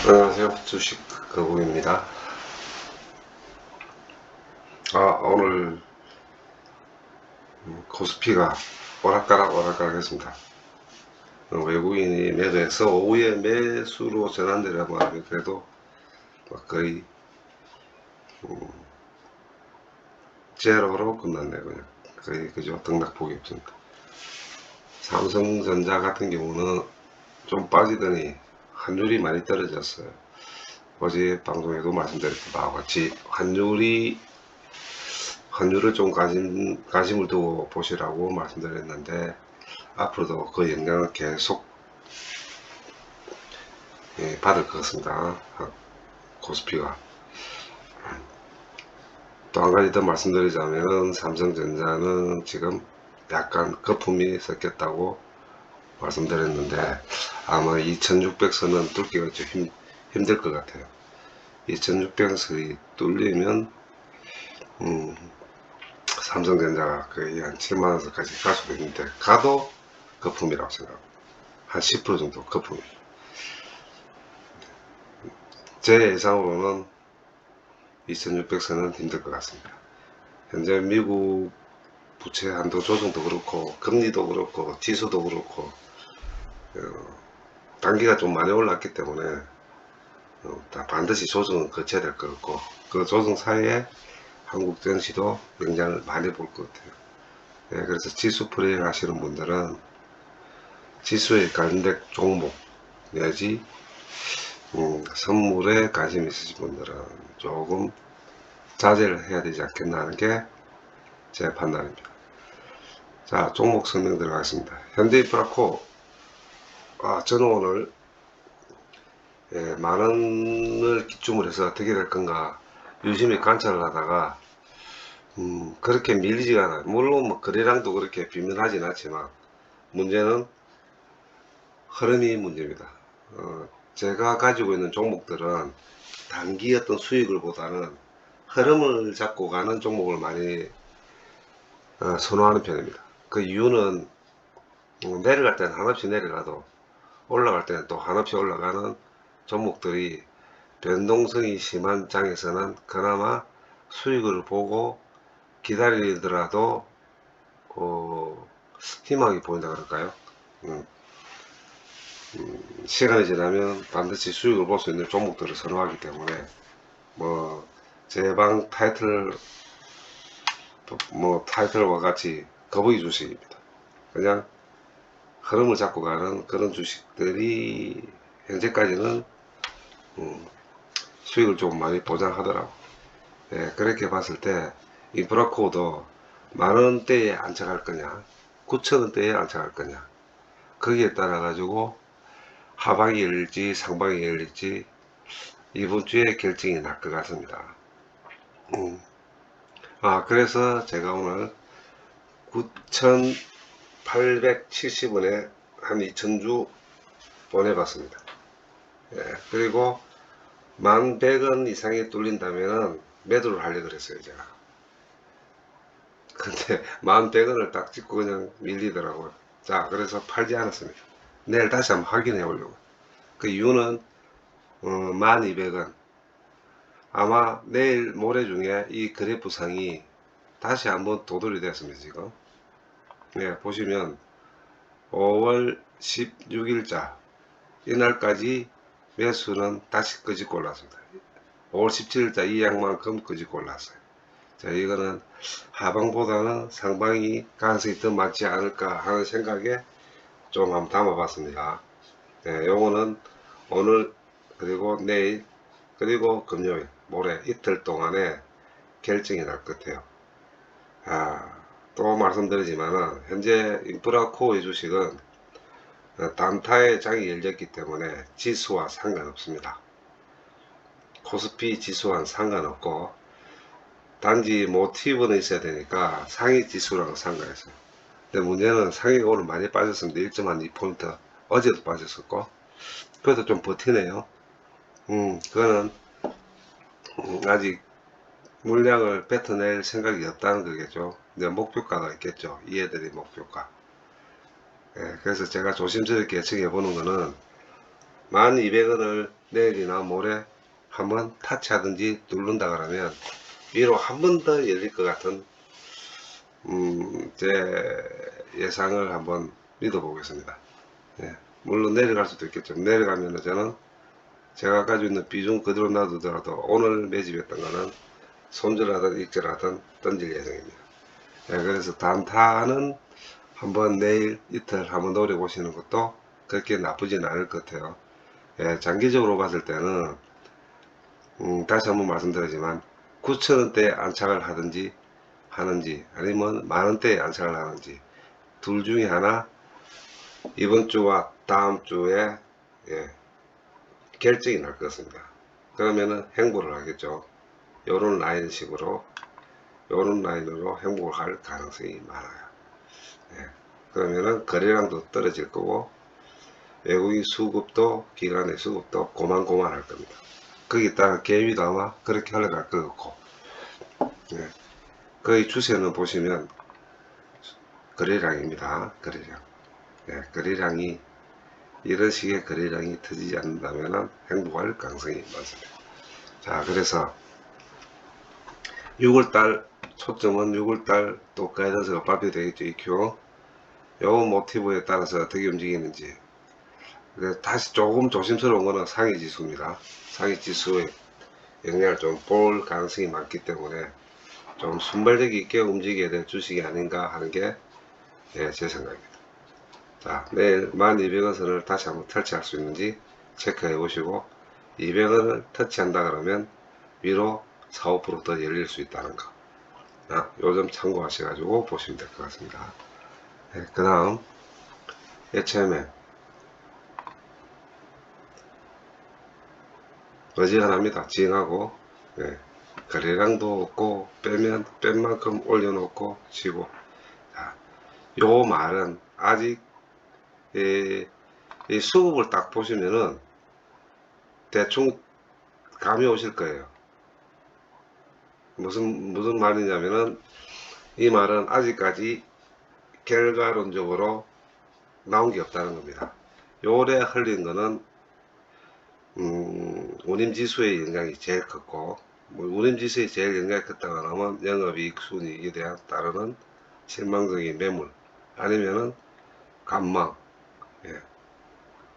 안녕하세요. 주식 거북입니다. 오늘 코스피가 오락가락 했습니다. 외국인이 매도해서 오후에 매수로 전환되려고 하면 그래도 거의 제로로 끝났네요. 그냥 거의 그저 등락폭이 없습니다. 삼성전자 같은 경우는 좀 빠지더니 환율이 많이 떨어졌어요. 어제 방송에도 말씀드렸던 바와 같이 환율을 좀 관심을 두고 보시라고 말씀드렸는데, 앞으로도 그 영향을 계속 받을 것 같습니다. 코스피가. 또 한 가지 더 말씀드리자면, 삼성전자는 지금 약간 거품이 섞였다고 말씀드렸는데, 아마 2600선은 뚫기가 좀 힘들 것 같아요. 2600선이 뚫리면 삼성전자가 거의 한 7만원까지 갈 수도 있는데, 가도 거품이라고 생각합니다. 한 10% 정도 거품이. 제 예상으로는 2600선은 힘들 것 같습니다. 현재 미국 부채 한도 조정도 그렇고, 금리도 그렇고, 지수도 그렇고, 단기가 좀 많이 올랐기 때문에 반드시 조정은 거쳐야 될 것 같고, 그 조정 사이에 한국 증시도 영향을 많이 볼 것 같아요. 그래서 지수 플레이 하시는 분들은 지수에 관련된 종목 내지 선물에 관심 있으신 분들은 조금 자제를 해야 되지 않겠나 하는 게 제 판단입니다. 자, 종목 설명 들어가겠습니다. 현대인프라코, 저는 오늘 만원을 기점으로 해서 어떻게 될 건가 유심히 관찰을 하다가 그렇게 밀리지가 않아요. 물론 뭐 거래량도 그렇게 비밀하진 않지만 문제는 흐름이 문제입니다. 제가 가지고 있는 종목들은 단기 어떤 수익을 보다는 흐름을 잡고 가는 종목을 많이 선호하는 편입니다. 그 이유는 내려갈 때는 한없이 내려가도 올라갈 때는 또 한없이 올라가는 종목들이 변동성이 심한 장에서는 그나마 수익을 보고 기다리더라도 희망이 보인다 그럴까요? 시간이 지나면 반드시 수익을 볼 수 있는 종목들을 선호하기 때문에 제 방 타이틀과 같이 거북이 주식입니다. 그냥 흐름을 잡고 가는 그런 주식들이 현재까지는 수익을 좀 많이 보장하더라고. 그렇게 봤을 때 인프라코도 만원대에 안착할 거냐 9천원대에 안착할 거냐, 거기에 따라 가지고 하방이 열릴지 상방이 열릴지 이번 주에 결정이 날 것 같습니다. 그래서 제가 오늘 9,870원에 한 2,000주 보내봤습니다. 그리고 11,100원 이상이 뚫린다면 매도를 하려고 그랬어요, 제가. 근데 11,100원을 딱 찍고 그냥 밀리더라고요. 자, 그래서 팔지 않았습니다. 내일 다시 한번 확인해 보려고. 그 이유는 12,200원, 아마 내일 모레 중에 이 그래프상이 다시 한번 도돌이 됐습니다. 지금 보시면 5월 16일자 이날까지 매수는 다시 끄집고 올랐습니다. 5월 17일자 이 양만큼 끄집고 올랐어요. 자, 이거는 하방보다는 상방이 가능성이 더 많지 않을까 하는 생각에 좀 한번 담아봤습니다. 요거는 오늘 그리고 내일 그리고 금요일 모레 이틀 동안에 결정이 날 것 같아요. 또 말씀드리지만은 현재 인프라코어의 주식은 단타의 장이 열렸기 때문에 지수와 상관없습니다. 코스피 지수와는 상관없고 단지 모티브는 있어야 되니까 상위 지수랑 상관있어요. 근데 문제는 상위가 오늘 많이 빠졌습니다. 1.2포인트 어제도 빠졌었고, 그래도 좀 버티네요. 그거는 아직 물량을 뱉어낼 생각이 없다는 거겠죠. 이제 목표가가 있겠죠. 이해들이 목표가. 그래서 제가 조심스럽게 예측해 보는 거는 12,200원을 내일이나 모레 한번 타치하든지 누른다 그러면 위로 한 번 더 열릴 것 같은 제 예상을 한번 믿어보겠습니다. 예, 물론 내려갈 수도 있겠죠. 내려가면 저는 제가 가지고 있는 비중 그대로 놔두더라도 오늘 매집했던 거는 손절하든 익절하든 던질 예정입니다. 예, 그래서 단타는 한번 내일 이틀 한번 노려보시는 것도 그렇게 나쁘진 않을 것 같아요. 예, 장기적으로 봤을 때는 다시 한번 말씀드리지만 9,000원대에 안착을 하든지 아니면 만원대에 안착을 하는지 둘 중에 하나 이번 주와 다음 주에 예, 결정이 날 것 같습니다. 그러면은 행보를 하겠죠. 요런 라인식으로 요런 라인으로 행보를 할 가능성이 많아요. 예, 그러면은 거래량도 떨어질 거고 외국인 수급도 기관의 수급도 고만고만할 겁니다. 거기에 따라 개미도 아마 그렇게 흘러갈 것 같고 예, 거의 추세는 보시면 거래량입니다. 거래량. 예, 거래량이 이런 식의 거래량이 터지지 않는다면 행복할 가능성이 많습니다. 자, 그래서 6월달 초점은 6월달 또 가이던스가 발표되겠죠. EQ 요 모티브에 따라서 어떻게 움직이는지 다시 조금 조심스러운 거는 상위지수입니다. 상위지수의 영향을 좀 볼 가능성이 많기 때문에 좀 순발력이 있게 움직여야 될 주식이 아닌가 하는 게 제 생각입니다. 자, 내일 1200원 선을 다시 한번 터치할 수 있는지 체크해 보시고 200원을 터치한다 그러면 위로 4, 5% 더 열릴 수 있다는 거 요점 참고하셔가지고 보시면 될 것 같습니다. 네, 그 다음 HMM 어지간합니다. 지행하고 네, 거래량도 없고 빼면 뺀 만큼 올려놓고 치고 자, 요 말은 아직 이 수급을 딱 보시면은 대충 감이 오실 거예요. 무슨 말이냐면은 이 말은 아직까지 결과론적으로 나온 게 없다는 겁니다. 요래 흘린 거는 운임지수의 영향이 제일 컸고 운임지수의 제일 영향이 컸다고 하면 영업이익 순이익에 대한 따르는 실망적인 매물 아니면은 관망 예.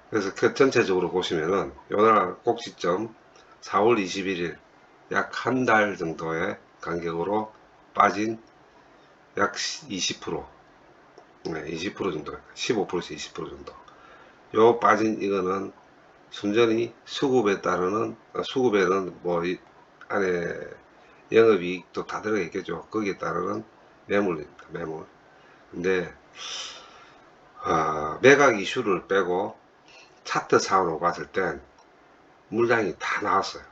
그래서 전체적으로 보시면은 요날 꼭지점 4월 21일 약 한 달 정도의 간격으로 빠진 약 20% 네, 20% 정도 15%에서 20% 정도 요 빠진 이거는 순전히 수급에 따르는 수급에는 뭐 안에 영업이익도 다 들어가 있겠죠. 거기에 따르는 매물입니다. 매물. 근데 매각 이슈를 빼고 차트상으로 봤을 땐 물량이 다 나왔어요.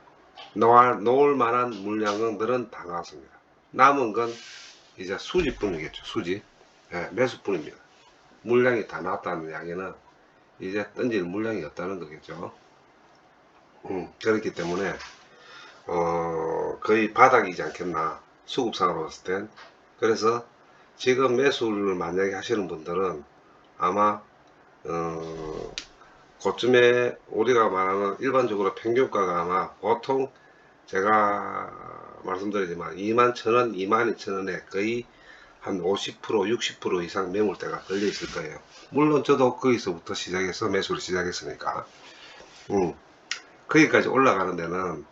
놓을 만한 물량들은 다 나왔습니다. 남은 건 이제 수지뿐이겠죠. 수지. 네, 매수뿐입니다. 물량이 다 나왔다는 이야기는 이제 던질 물량이 없다는 거겠죠. 그렇기 때문에 거의 바닥이지 않겠나 수급상으로 봤을 땐. 그래서 지금 매수를 만약에 하시는 분들은 아마 그쯤에 우리가 말하는 일반적으로 평균가가 아마 보통 제가 말씀드리지만 21,000원, 22,000원에 거의 한 50%, 60% 이상 매물대가 걸려 있을 거예요. 물론 저도 거기서부터 시작해서 매수를 시작했으니까 거기까지 올라가는 데는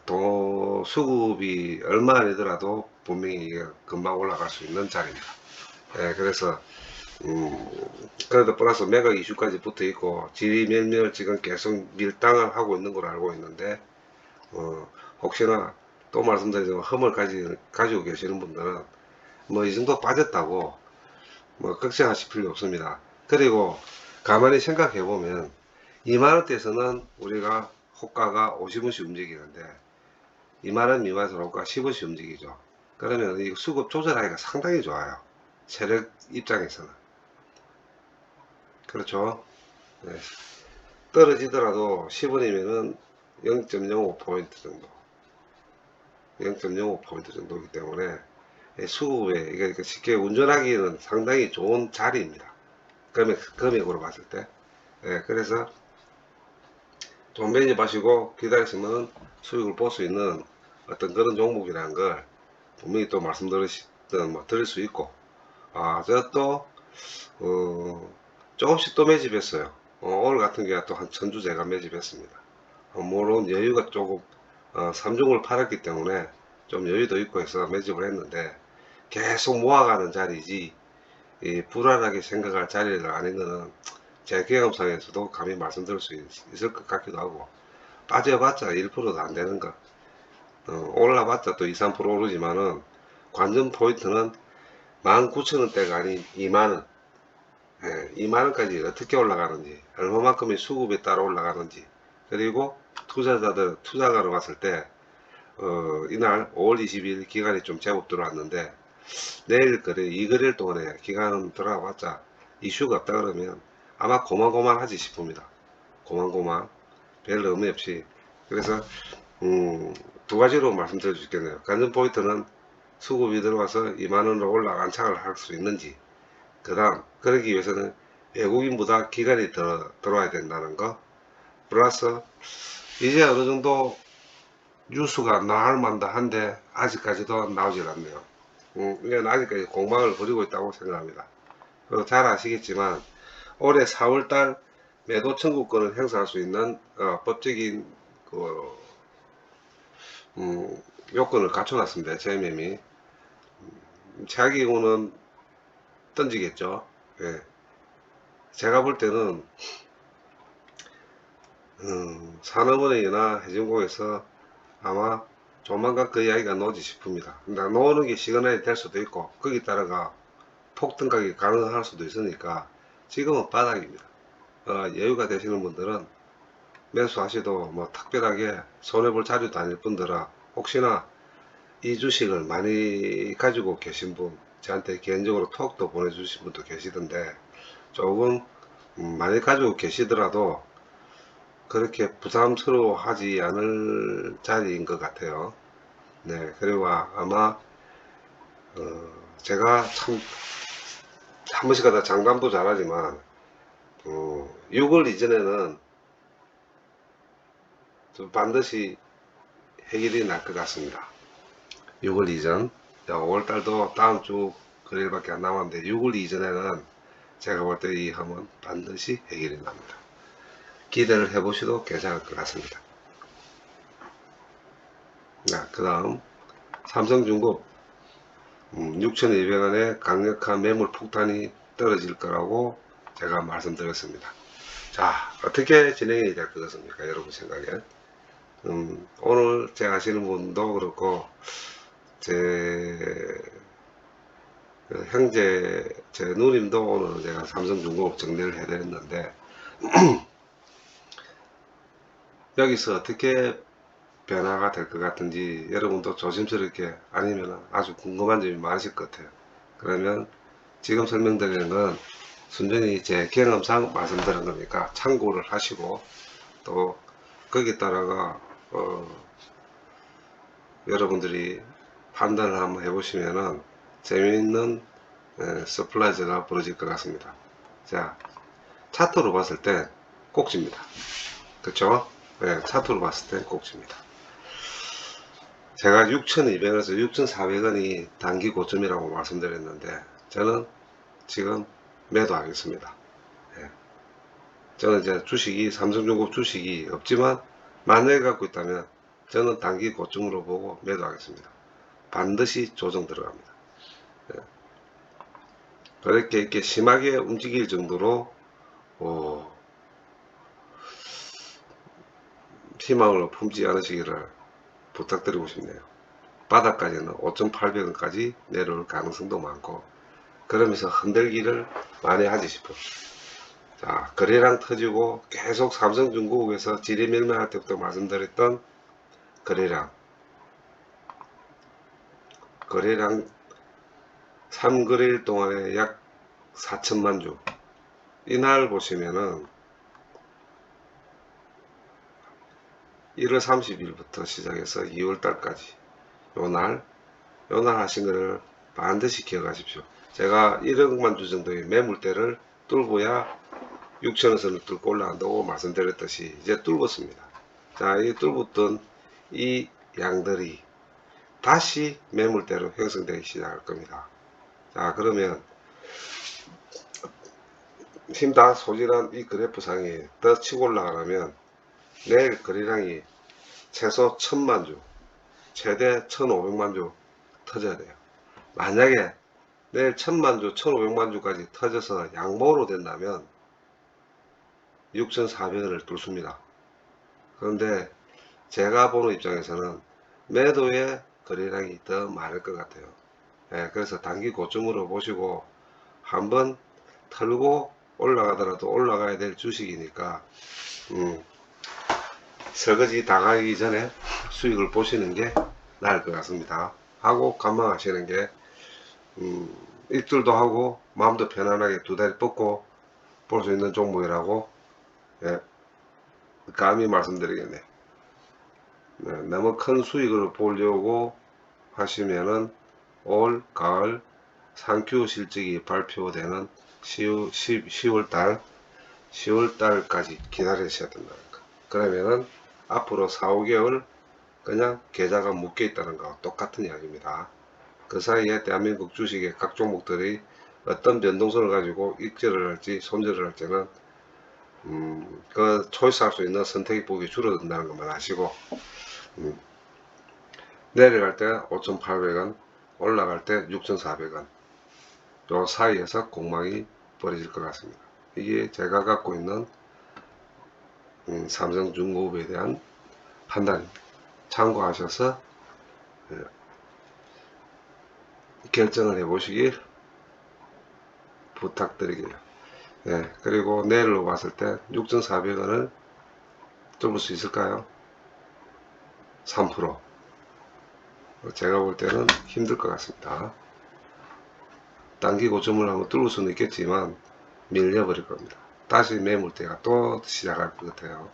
또 수급이 얼마 아니더라도 분명히 금방 올라갈 수 있는 자리입니다. 예, 그래서 그래도 플러스 매각 이슈까지 붙어 있고 지리멸멸 지금 계속 밀당을 하고 있는 걸로 알고 있는데 혹시나 또 말씀드리지만 험을 가지고 계시는 분들은 뭐 이 정도 빠졌다고 뭐 걱정하실 필요 없습니다. 그리고 가만히 생각해 보면 2만원대에서는 우리가 호가가 50원씩 움직이는데 2만원 미만에서 호가 10원씩 움직이죠. 그러면 이 수급 조절하기가 상당히 좋아요. 세력 입장에서는. 그렇죠. 네. 떨어지더라도 10원이면은 0.05포인트 정도. 0.05포인트 정도이기 때문에 수급에 이게 쉽게 운전하기에는 상당히 좋은 자리입니다. 금액으로 봤을 때. 네, 그래서 좀 매집하시고 기다리시면 수익을 볼 수 있는 어떤 그런 종목이라는 걸 분명히 또 말씀드렸던 뭐 드릴 수 있고, 제가 또 조금씩 또 매집했어요. 오늘 같은 경우에 또 한 천주 제가 매집했습니다. 물론 여유가 조금 3중을 팔았기 때문에 좀 여유도 있고 해서 매집을 했는데, 계속 모아가는 자리지 이 불안하게 생각할 자리가 아닌 거는 제 경험상에서도 감히 말씀드릴 수 있을 것 같기도 하고, 빠져봤자 1%도 안 되는 거, 올라봤자 또 2, 3% 오르지만은 관전 포인트는 19,000원대가 아닌 2만원, 2만원까지 어떻게 올라가는지, 얼마만큼의 수급에 따라 올라가는지, 그리고 투자자들 투자가로 봤을 때 이날 5월 20일 기간이 좀 제법 들어왔는데, 내일 거래, 이 거래일 동안에 기간 들어와봤자 이슈가 없다 그러면 아마 고만고만하지 싶습니다. 고만고만, 별 의미 없이. 그래서 두 가지로 말씀드릴 수 있겠네요. 관전 포인트는 수급이 들어와서 2만원으로 올라가 안착을 할 수 있는지, 그 다음 그러기 위해서는 외국인보다 기간이 들어와야 된다는 거, 플러스 이제 어느 정도 뉴스가 나올 만다 한데 아직까지도 나오질 않네요. 이건 아직까지 공방을 벌이고 있다고 생각합니다. 잘 아시겠지만 올해 4월달 매도 청구권을 행사할 수 있는 법적인 요건을 갖춰놨습니다. JMM이. 자기 경우는 던지겠죠. 예. 제가 볼 때는 산업은행이나 해진국에서 아마 조만간 그 이야기가 나오지 싶습니다. 근데 나오는 게 시그널이 될 수도 있고, 거기 따라가 폭등가격이 가능할 수도 있으니까 지금은 바닥입니다. 여유가 되시는 분들은 매수하셔도 뭐 특별하게 손해볼 자료도 아닐 뿐더러, 혹시나 이 주식을 많이 가지고 계신 분, 저한테 개인적으로 톡도 보내주신 분도 계시던데, 조금 많이 가지고 계시더라도 그렇게 부담스러워 하지 않을 자리인 것 같아요. 네, 그리고 아마 제가 참 한 번씩 하다 장담도 잘하지만 6월 이전에는 좀 반드시 해결이 날 것 같습니다. 6월 이전, 5월달도 다음 주 금요일밖에 안 남았는데 6월 이전에는 제가 볼 때 이 함은 반드시 해결이 납니다. 기대를 해보셔도 괜찮을 것 같습니다. 그 다음 삼성중공 6,200원의 강력한 매물 폭탄이 떨어질 거라고 제가 말씀드렸습니다. 자, 어떻게 진행이 될 것 같습니까? 여러분 생각에. 오늘 제가 아시는 분도 그렇고, 제 형제, 제 누님도 오늘 제가 삼성중공업 정리를 해드렸는데, 여기서 어떻게 변화가 될 것 같은지 여러분도 조심스럽게, 아니면 아주 궁금한 점이 많으실 것 같아요. 그러면 지금 설명드리는 건 순전히 제 경험상 말씀드린 거니까 참고를 하시고, 또 거기에 따라가 여러분들이 판단을 한번 해보시면은 재미있는 서프라이즈가 벌어질 것 같습니다. 자, 차트로 봤을 때 꼭집니다. 그쵸? 네, 차트로 봤을 때 꼭집니다. 제가 6,200원에서 6,400원이 단기 고점이라고 말씀드렸는데, 저는 지금 매도하겠습니다. 네. 저는 이제 주식이, 삼성중공 주식이 없지만 만약에 갖고 있다면 저는 단기 고점으로 보고 매도하겠습니다. 반드시 조정 들어갑니다. 네. 그렇게 이렇게 심하게 움직일 정도로 희망을 품지 않으시기를 부탁드리고 싶네요. 바닥까지는 5,800원까지 내려올 가능성도 많고, 그러면서 흔들기를 많이 하지 싶어요. 자, 거래량 터지고 계속 삼성중공업에서 지리멸멸할 때부터 말씀드렸던 거래량 3거래일 동안에 약 4천만 주. 이날 보시면은 1월 30일부터 시작해서 2월달까지 요날 하신 거를 반드시 기억하십시오. 제가 1억만 주 정도의 매물대를 뚫어야 6천원 선을 뚫고 올라간다고 말씀드렸듯이 이제 뚫었습니다. 자, 이 뚫붙던 이 양들이 다시 매물대로 형성되기 시작할 겁니다. 자, 그러면 힘 다 소진한 이 그래프상이 더 치고 올라가려면 내일 거래량이 최소 1000만주, 최대 1500만주 터져야 돼요. 만약에 내일 1000만주, 1500만주까지 터져서 양모로 된다면 6400원을 뚫습니다. 그런데 제가 보는 입장에서는 매도의 거래량이 더 많을 것 같아요. 예, 그래서 단기 고점으로 보시고 한번 털고 올라가더라도 올라가야 될 주식이니까 설거지 당하기 전에 수익을 보시는 게 나을 것 같습니다. 하고 관망하시는 게 일들도 하고 마음도 편안하게 두 다리 뻗고 볼 수 있는 종목이라고 예, 감히 말씀드리겠네요. 네, 너무 큰 수익을 보려고 하시면은 올 가을 상큐 실적이 발표되는 10월달까지 기다리셔야 된다는 거. 그러면은 앞으로 4, 5개월 그냥 계좌가 묶여 있다는 거와 똑같은 이야기입니다. 그 사이에 대한민국 주식의 각 종목들이 어떤 변동성을 가지고 익절을 할지 손절을 할지는 그 초이스할 수 있는 선택의 폭이 줄어든다는 것만 아시고 내려갈 때 5,800원 올라갈 때 6,400원 요 사이에서 공망이 벌어질 것 같습니다. 이게 제가 갖고 있는 삼성중공업에 대한 판단입니다. 참고하셔서 결정을 해 보시길 부탁드리게요. 네, 그리고 내일로 봤을 때 6,400원을 뚫을 수 있을까요? 3%. 제가 볼 때는 힘들 것 같습니다. 단기 고점을 한번 뚫을 수는 있겠지만 밀려버릴 겁니다. 다시 매물대가 또 시작할 것 같아요.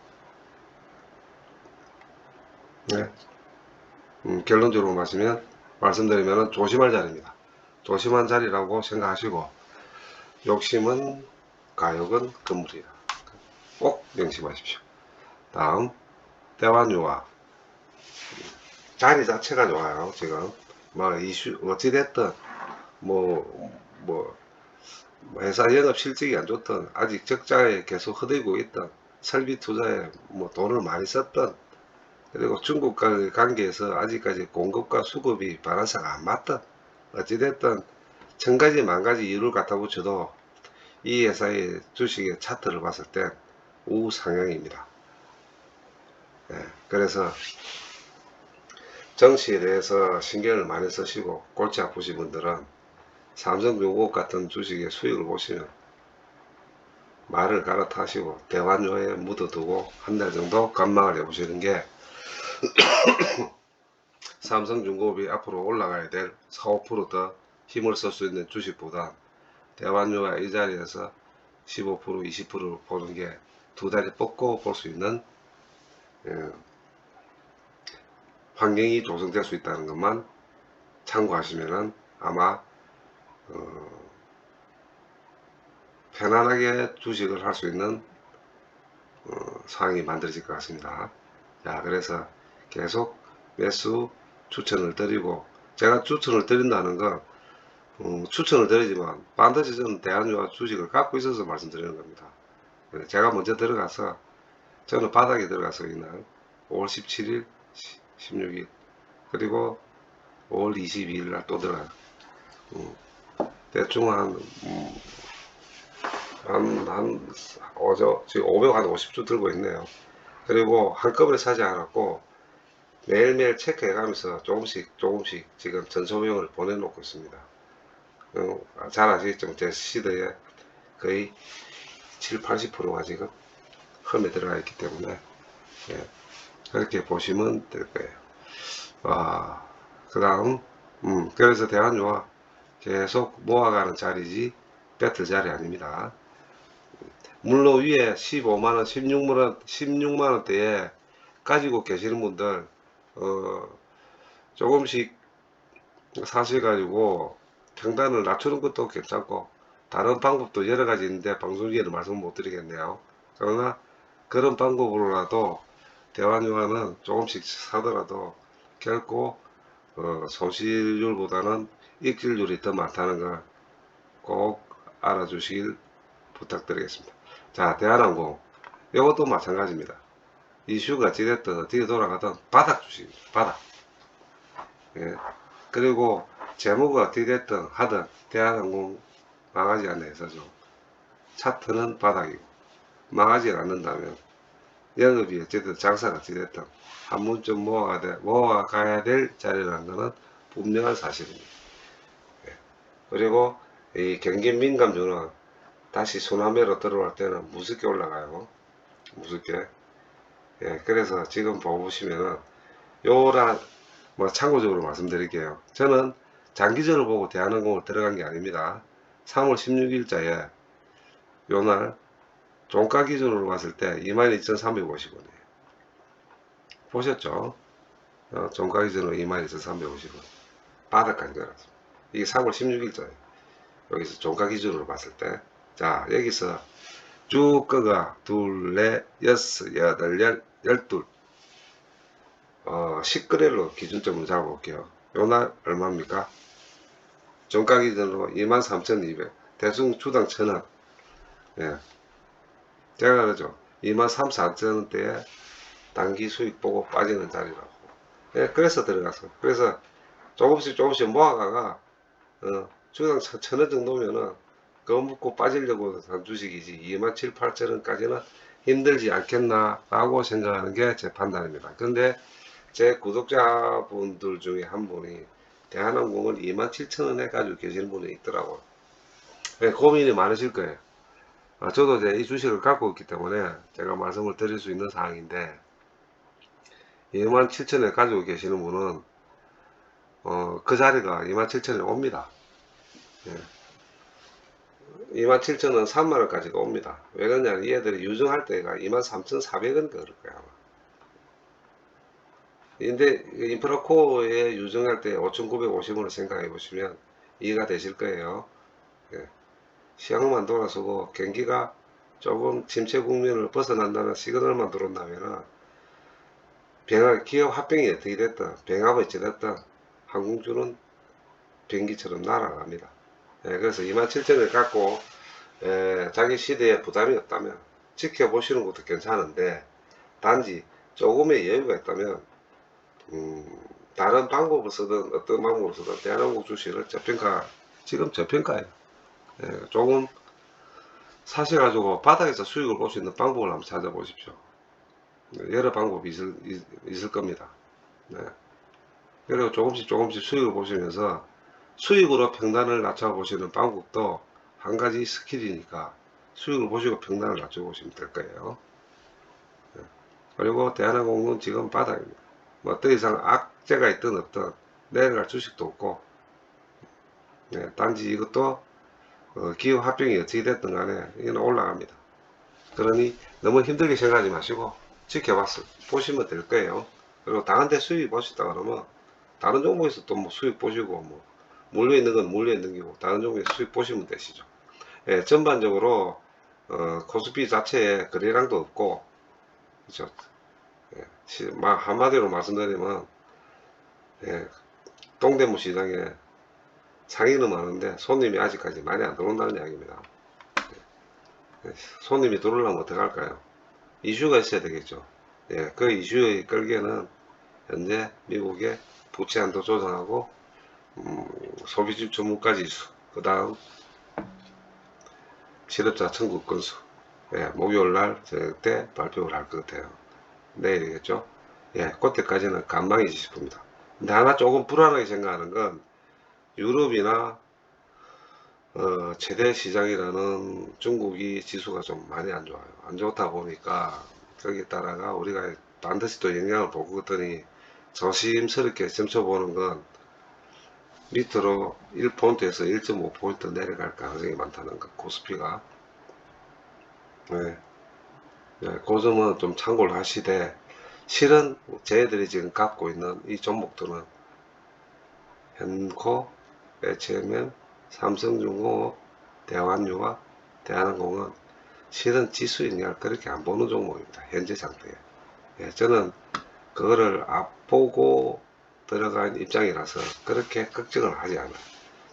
네. 결론적으로 말씀드리면 조심할 자리입니다. 조심한 자리라고 생각하시고 욕심은 가욕은 금물이다. 꼭 명심하십시오. 다음 대환유화 자리 자체가 좋아요. 지금 뭐 이슈 어찌됐든 뭐 회사 영업 실적이 안 좋든 아직 적자에 계속 허들고 있던 설비 투자에 뭐 돈을 많이 썼던 그리고 중국과의 관계에서 아직까지 공급과 수급이 바란스가 안 맞던 어찌됐든 천가지 만가지 이유를 갖다 붙여도 이 회사의 주식의 차트를 봤을 때 우상향입니다. 네, 그래서 정시에 대해서 신경을 많이 쓰시고 골치 아프신 분들은 삼성중공업 같은 주식의 수익을 보시면 말을 갈아타시고 대환료에 묻어두고 한 달 정도 관망을 해보시는 게 삼성중공업이 앞으로 올라가야 될 4, 5%더 힘을 쓸 수 있는 주식보다 대환료가 이 자리에서 15%, 20%를 보는 게 두 다리 뻗고 볼 수 있는 환경이 조성될 수 있다는 것만 참고하시면 아마 편안하게 주식을 할 수 있는 상황이 만들어질 것 같습니다. 자, 그래서 계속 매수 추천을 드리고 제가 추천을 드린다는 건 추천을 드리지만 반드시 저는 대한유화 주식을 갖고 있어서 말씀드리는 겁니다. 제가 먼저 들어가서 저는 바닥에 들어가서 있는 5월 17일, 16일 그리고 5월 22일 날 또 들어가요. 대충 지금 550주 들고 있네요. 그리고 한꺼번에 사지 않았고 매일매일 체크해 가면서 조금씩 지금 전소비용을 보내놓고 있습니다. 잘 아시겠지만 제 시드에 거의 7, 80%가 지금 험에 들어가 있기 때문에 예, 그렇게 보시면 될 거예요. 그 다음 그래서 대한유화 계속 모아가는 자리지 배틀 자리 아닙니다. 물론 위에 15만원 16만원대에 가지고 계시는 분들 조금씩 사셔가지고 평단을 낮추는 것도 괜찮고 다른 방법도 여러가지 있는데 방송 중에는 말씀 못 드리겠네요. 그러나 그런 방법으로라도 대환유화는 조금씩 사더라도 결코 손실률보다는 익질률이 더 많다는 걸 꼭 알아주시길 부탁드리겠습니다. 자, 대한항공 이것도 마찬가지입니다. 이슈가 어찌됐든 어떻게 돌아가든 바닥 주식입니다. 바닥. 예. 그리고 재무가 어떻게 됐든 하든 대한항공 망하지 않는 회사죠. 차트는 바닥이고 망하지 않는다면 영업이 어쨌든 장사가 어찌됐든 한 번쯤 모아가야 될 자리라는 것은 분명한 사실입니다. 예. 그리고 이 경기 민감주는 다시 순환매로 들어올 때는 무섭게 올라가요. 무섭게. 예, 그래서 지금 보시면은 요란 뭐 참고적으로 말씀드릴게요. 저는 장기전을 보고 대한항공을 들어간 게 아닙니다. 3월 16일자에 요날 종가 기준으로 봤을 때 22,350원이에요. 보셨죠? 종가 기준으로 22,350원. 바닥까지 내려왔습니다. 이게 3월 16일자예요. 여기서 종가 기준으로 봤을 때. 자, 여기서 쭉 끄가 둘, 넷, 여섯, 여덟, 열둘. 10거래로 기준점으로 잡아볼게요. 요날 얼마입니까? 종가 기준으로 23,200. 대충 주당 1,000원. 예. 제가 그러죠. 23,400원대에 단기 수익 보고 빠지는 자리라고. 예, 그래서 들어갔어. 그래서 조금씩 모아가가, 주당 1,000원 정도면은, 그거 먹고 빠지려고 산 주식이지, 27,000, 8,000원까지는 힘들지 않겠나, 라고 생각하는 게 제 판단입니다. 근데 제 구독자분들 중에 한 분이 대한항공을 27,000원에 가지고 계시는 분이 있더라고요. 고민이 많으실 거예요. 저도 이제 이 주식을 갖고 있기 때문에 제가 말씀을 드릴 수 있는 사항인데, 27,000원에 가지고 계시는 분은 그 자리가 27,000원에 옵니다. 예. 27,000원 3만원까지도 옵니다. 왜 그러냐면 얘들이 유증할 때가 23,400원 그럴 거야 아마. 근데 인프라코어에 유증할 때 5,950원을 생각해 보시면 이해가 되실 거예요. 예. 시장만 돌아서고 경기가 조금 침체 국면을 벗어난다는 시그널만 들어온다면은 기업 합병이 어떻게 됐든 병합이 어찌 됐든 항공주는 비행기처럼 날아갑니다. 예, 그래서 27,000원을 갖고 자기 시대에 부담이 없다면 지켜보시는 것도 괜찮은데, 단지 조금의 여유가 있다면 다른 방법을 쓰든 어떤 방법을 쓰든 대한항공 주식을 지금 저평가예요. 예, 조금 사셔가지고 바닥에서 수익을 볼 수 있는 방법을 한번 찾아보십시오. 여러 방법이 있을 겁니다. 네. 그리고 조금씩 수익을 보시면서 수익으로 평단을 낮춰보시는 방법도 한 가지 스킬이니까 수익을 보시고 평단을 낮춰보시면 될 거예요. 네. 그리고 대한항공은 지금 바닥입니다. 뭐 더 이상 악재가 있든 없든 내려갈 주식도 없고, 네, 단지 이것도 기업 합병이 어떻게 됐든 간에 이건 올라갑니다. 그러니 너무 힘들게 생각하지 마시고 보시면 될 거예요. 그리고 다른데 수익 보셨다 그러면 다른 종목에서 또 뭐 수익 보시고, 뭐 물려있는 건 물려있는 거고 다른 종목에서 수익 보시면 되시죠. 예, 전반적으로 코스피 자체에 거래량도 없고, 그렇죠. 예, 한마디로 말씀드리면, 예, 동대문 시장에 상인은 많은데 손님이 아직까지 많이 안 들어온다는 이야기입니다. 예, 손님이 들어오려면 어떡할까요? 이슈가 있어야 되겠죠. 예, 그 이슈의 끌기에는 현재 미국의 부채 한도 조정하고 소비지수 물가 지수, 그 다음 실업자 청구 건수, 예, 목요일날 저녁 때 발표를 할 것 같아요. 내일이겠죠. 예, 그때까지는 간방이지 싶습니다. 근데 하나 조금 불안하게 생각하는 건 유럽이나 최대 시장이라는 중국이 지수가 좀 많이 안 좋아요. 안 좋다 보니까 거기에 따라가 우리가 반드시 또 영향을 보고 그랬더니 조심스럽게 점쳐보는 건 밑으로 1포인트에서 1.5포인트 내려갈 가능성이 많다는 것, 코스피가. 네. 네, 그 점은 좀 참고를 하시되, 실은 저희들이 지금 갖고 있는 이 종목들은 현코, HMM, 삼성중공업, 대환유와 대한항공은 실은 지수 영향을 그렇게 안 보는 종목입니다. 현재 상태에. 예, 저는 그거를 앞보고 들어간 입장이라서 그렇게 걱정을 하지 않아요.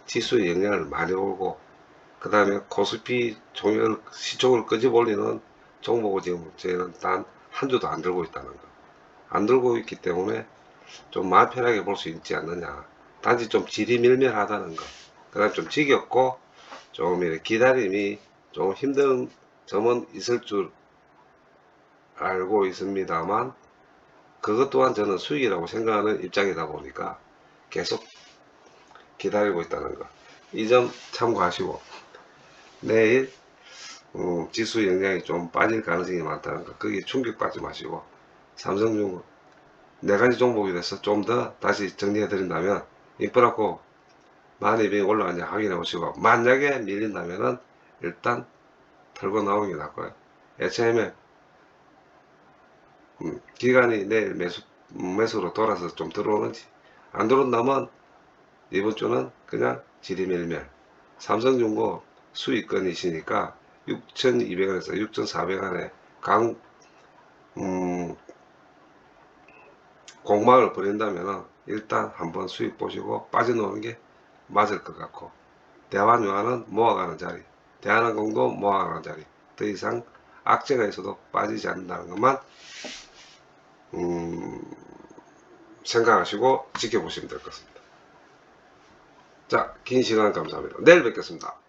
지수에 영향을 많이 오고, 그 다음에 코스피 종일 시총을 끄집올리는 종목을 지금 저희는 단 한 주도 안 들고 있다는 거. 안 들고 있기 때문에 좀 마음 편하게 볼 수 있지 않느냐. 단지 좀 지리밀밀하다는 거. 그 다음 좀 지겹고, 좀 이렇게 기다림이 좀 힘든 점은 있을 줄 알고 있습니다만, 그것 또한 저는 수익이라고 생각하는 입장이다 보니까 계속 기다리고 있다는 거. 이 점 참고하시고, 내일 지수 영향이 좀 빠질 가능성이 많다는 거. 거기에 충격받지 마시고, 삼성중공 네 가지 종목이 돼서 좀 더 다시 정리해 드린다면, 인프라코 1200이 올라가냐 확인해 보시고, 만약에 밀린다면은 일단 털고 나오는 게 낫고요. HMM 기간이 내일 매수로 돌아서 좀 들어오는지 안 들어온다면 이번 주는 그냥 지리멸멸. 삼성중공 수익권이시니까 6,200원에서 6,400원에 강 공방을 벌인다면 일단 한번 수익 보시고 빠져나오는 게 맞을 것 같고, 대환유한은 모아가는 자리, 대한항공도 모아가는 자리, 더 이상 악재가 있어도 빠지지 않는다는 것만 생각하시고 지켜보시면 될 것 같습니다. 자, 긴 시간 감사합니다. 내일 뵙겠습니다.